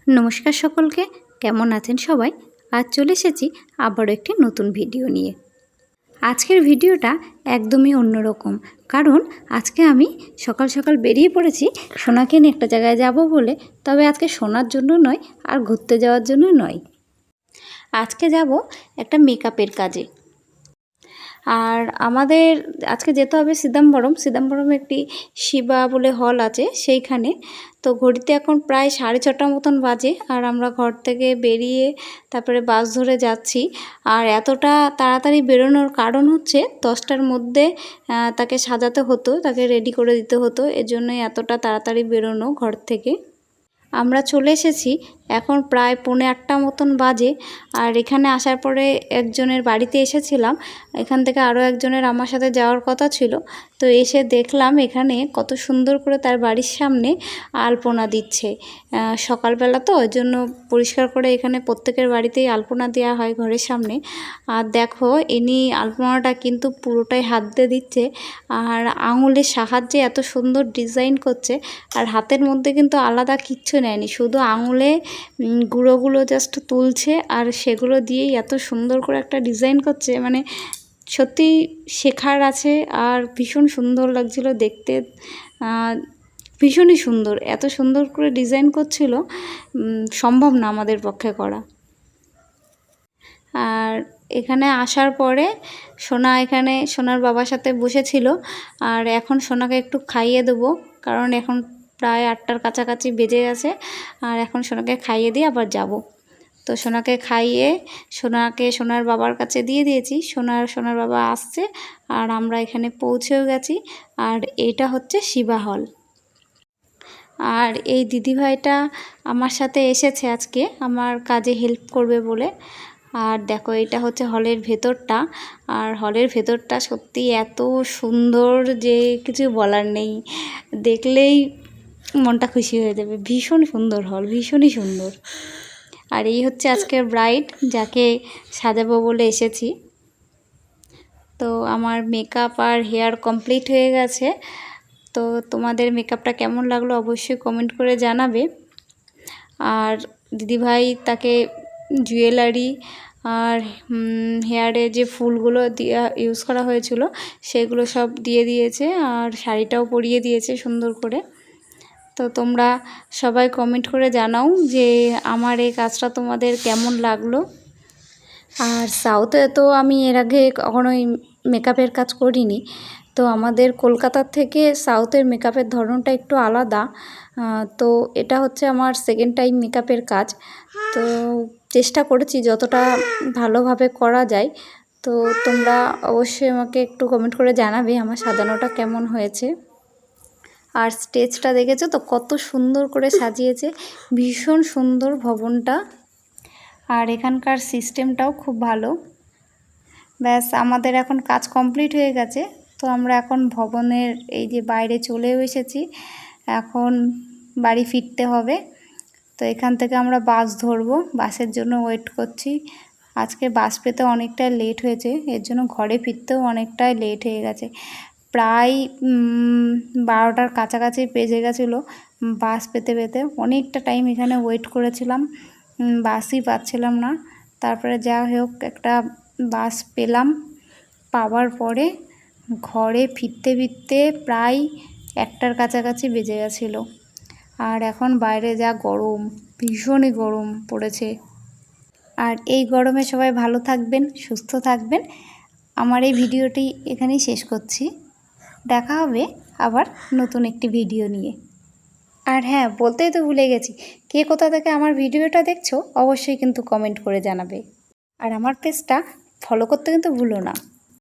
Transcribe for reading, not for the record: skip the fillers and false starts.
নমস্কার সকলকে, কেমন আছেন সবাই? আজ চলে এসেছি আবারও একটি নতুন ভিডিও নিয়ে। আজকের ভিডিওটা একদমই অন্যরকম, কারণ আজকে আমি সকাল সকাল বেরিয়ে পড়েছি সোনাকে নিয়ে একটা জায়গায় যাব বলে। তবে আজকে সোনার জন্য নয়, আর ঘুরতে যাওয়ার জন্য নয়, আজকে যাব একটা মেকআপের কাজে। আর আমাদের আজকে যেতে হবে সিদাম্বরম একটি শিবা বলে হল আছে সেইখানে। তো ঘড়িতে এখন প্রায় 6:30 মতন বাজে, আর আমরা ঘর থেকে বেরিয়ে তারপরে বাস ধরে যাচ্ছি। আর এতটা তাড়াতাড়ি বেরোনোর কারণ হচ্ছে 10টার মধ্যে তাকে সাজাতে হতো, তাকে রেডি করে দিতে হতো, এজন্যই এতটা তাড়াতাড়ি বেরোনো ঘর থেকে। আমরা চলে এসেছি, এখন প্রায় 7:45 মতন বাজে। আর এখানে আসার পরে একজনের বাড়িতে এসেছিলাম, এখান থেকে আরও একজনের আমার সাথে যাওয়ার কথা ছিল। তো এসে দেখলাম এখানে কত সুন্দর করে তার বাড়ির সামনে আলপনা দিচ্ছে। সকালবেলা তো ওই জন্য পরিষ্কার করে এখানে প্রত্যেকের বাড়িতেই আলপনা দেওয়া হয় ঘরের সামনে। আর দেখো ইনি আলপনাটা কিন্তু পুরোটাই হাত দিয়ে দিচ্ছে, আর আঙুলের সাহায্যে এত সুন্দর ডিজাইন করছে। আর হাতের মধ্যে কিন্তু আলাদা কিচ্ছু নেয়নি, শুধু আঙুলে গুঁড়োগুলো জাস্ট তুলছে, আর সেগুলো দিয়েই এত সুন্দর করে একটা ডিজাইন করছে। মানে সত্যি শেখার আছে, আর ভীষণ সুন্দর লাগছিল দেখতে, ভীষণই সুন্দর। এত সুন্দর করে ডিজাইন করছিল, সম্ভব না আমাদের পক্ষে করা। আর এখানে আসার পরে এখানে সোনার বাবার সাথে বসেছিল, আর এখন সোনাকে একটু খাইয়ে দেবো, কারণ এখন প্রায় 8টার কাছাকাছি বেজে গেছে। আর এখন সোনাকে খাইয়ে দিয়ে আবার যাব। তো সোনাকে খাইয়ে সোনার বাবার কাছে দিয়ে দিয়েছি। সোনার বাবা আসছে, আর আমরা এখানে পৌঁছেও গেছি। আর এটা হচ্ছে শিবা হল। আর এই দিদিভাইটা আমার সাথে এসেছে আজকে আমার কাজে হেল্প করবে বলে। আর দেখো এটা হচ্ছে হলের ভেতরটা, আর হলের ভেতরটা সত্যি এত সুন্দর যে কিছু বলার নেই, দেখলেই মনটা খুশি হয়ে যাবে। ভীষণ সুন্দর হল, ভীষণই সুন্দর। আর এই হচ্ছে আজকের ব্রাইড, যাকে সাজাবো বলে এসেছি। তো আমার মেকআপ আর হেয়ার কমপ্লিট হয়ে গেছে। তো তোমাদের মেকআপটা কেমন লাগলো অবশ্যই কমেন্ট করে জানাবে। আর দিদিভাই তাকে জুয়েলারি আর হেয়ারে যে ফুলগুলো ইউজ করা হয়েছিল সেগুলো সব দিয়ে দিয়েছে, আর শাড়িটাও পরিয়ে দিয়েছে সুন্দর করে। তো তোমরা সবাই কমেন্ট করে জানাও যে আমার এই কাজটা তোমাদের কেমন লাগলো। আর সাউথে তো আমি এর আগে কখনোই মেকআপের কাজ করিনি। তো আমাদের কলকাতার থেকে সাউথের মেকআপের ধরনটা একটু আলাদা। তো এটা হচ্ছে আমার সেকেন্ড টাইম মেকআপের কাজ। তো চেষ্টা করেছি যতটা ভালোভাবে করা যায়। তো তোমরা অবশ্যই আমাকে একটু কমেন্ট করে জানাবে আমার সাজানোটা কেমন হয়েছে। আর স্টেজটা দেখেছো তো কত সুন্দর করে সাজিয়েছে, ভীষণ সুন্দর ভবনটা। আর এখানকার সিস্টেমটাও খুব ভালো। ব্যাস আমাদের এখন কাজ কমপ্লিট হয়ে গেছে। তো আমরা এখন ভবনের এই যে বাইরে চলেও এসেছি, এখন বাড়ি ফিরতে হবে। তো এখান থেকে আমরা বাস ধরবো, বাসের জন্য ওয়েট করছি। আজকে বাস পেতে অনেকটাই লেট হয়েছে, এর জন্য ঘরে ফিরতেও অনেকটাই লেট হয়ে গেছে। প্রায় 12টার কাছাকাছি বেজে গেছিলো বাস পেতে পেতে। অনেকটা টাইম এখানে ওয়েট করেছিলাম, বাসই পাচ্ছিলাম না। তারপরে যা হোক একটা বাস পেলাম, পাওয়ার পরে ঘরে ফিরতে ফিরতে প্রায় 1টার কাছাকাছি বেজে গেছিলো। আর এখন বাইরে যা গরম, ভীষণই গরম পড়েছে। আর এই গরমে সবাই ভালো থাকবেন, সুস্থ থাকবেন। আমার এই ভিডিওটি এখানেই শেষ করছি। দেখা হবে আবার নতুন একটি ভিডিও নিয়ে। আর হ্যাঁ, বলতেই তো ভুলে গেছি, কে কোথা থেকে আমার ভিডিওটা দেখছো অবশ্যই কিন্তু কমেন্ট করে জানাবে। আর আমার পেজটা ফলো করতে কিন্তু ভুলো না।